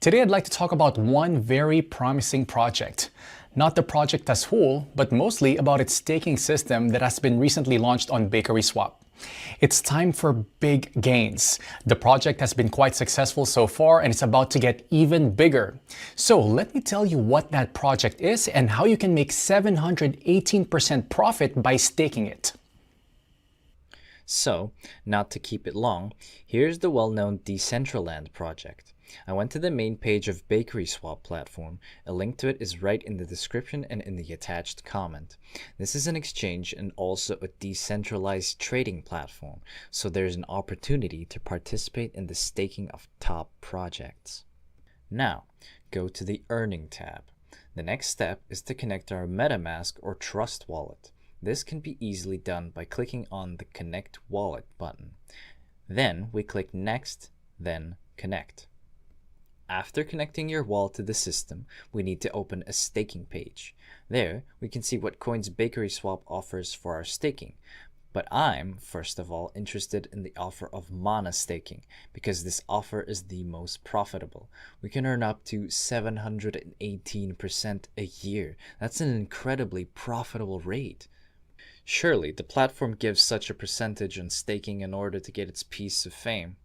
Today I'd like to talk about one very promising project. Not the project as whole, but mostly about its staking system that has been recently launched on BakerySwap. It's time for big gains. The project has been quite successful so far and it's about to get even bigger. So let me tell you what that project is and how you can make 718% profit by staking it. So, not to keep it long, here's the well-known Decentraland project. I went to the main page of BakerySwap platform. A link to it is right in the description and in the attached comment. This is an exchange and also a decentralized trading platform, so there's an opportunity to participate in the staking of top projects. Now, go to the Earning tab. The next step is to connect our MetaMask or Trust wallet. This can be easily done by clicking on the Connect Wallet button. Then we click Next, then Connect. After connecting your wallet to the system, we need to open a staking page. There, we can see what coins BakerySwap offers for our staking. But I'm, first of all, interested in the offer of mana staking because this offer is the most profitable. We can earn up to 718% a year. That's an incredibly profitable rate. Surely, the platform gives such a percentage on staking in order to get its piece of fame.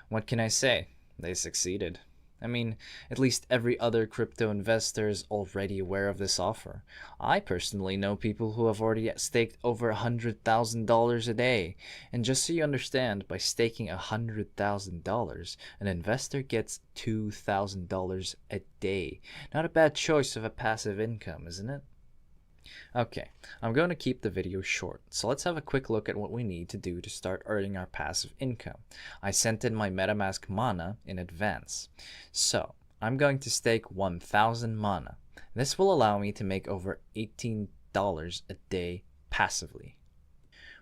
What can I say? They succeeded. I mean, at least every other crypto investor is already aware of this offer. I personally know people who have already staked over $100,000 a day. And just so you understand, by staking $100,000, an investor gets $2,000 a day. Not a bad choice of a passive income, isn't it? Okay, I'm going to keep the video short, so let's have a quick look at what we need to do to start earning our passive income. I sent in my MetaMask mana in advance. So, I'm going to stake 1,000 mana. This will allow me to make over $18 a day passively.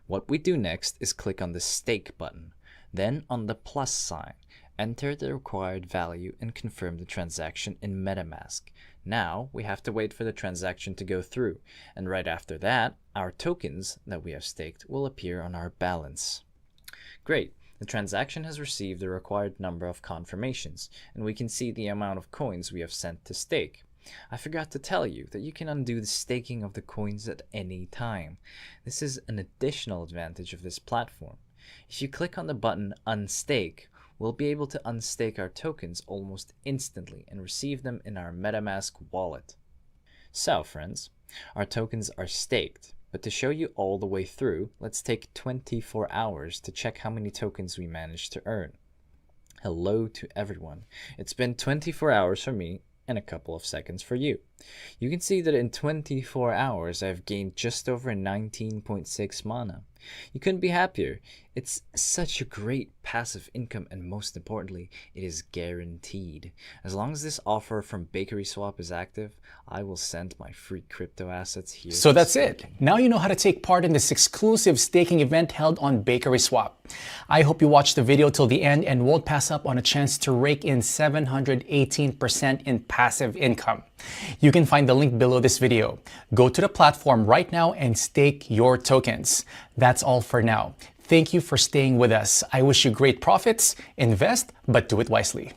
What we do next is click on the Stake button, then on the plus sign. Enter the required value and confirm the transaction in MetaMask. Now we have to wait for the transaction to go through, and right after that, our tokens that we have staked will appear on our balance. Great, the transaction has received the required number of confirmations, and we can see the amount of coins we have sent to stake. I forgot to tell you that you can undo the staking of the coins at any time. This is an additional advantage of this platform. If you click on the button Unstake, we'll be able to unstake our tokens almost instantly and receive them in our MetaMask wallet. So friends, our tokens are staked, but to show you all the way through, let's take 24 hours to check how many tokens we managed to earn. Hello to everyone. It's been 24 hours for me and a couple of seconds for you. You can see that in 24 hours I've gained just over 19.6 mana. You couldn't be happier. It's such a great passive income, and most importantly, it is guaranteed. As long as this offer from BakerySwap is active, I will send my free crypto assets here. So that's it. Now you know how to take part in this exclusive staking event held on BakerySwap. I hope you watched the video till the end and won't pass up on a chance to rake in 718% in passive income. You can find the link below this video. Go to the platform right now and stake your tokens. That's all for now. Thank you for staying with us. I wish you great profits. Invest, but do it wisely.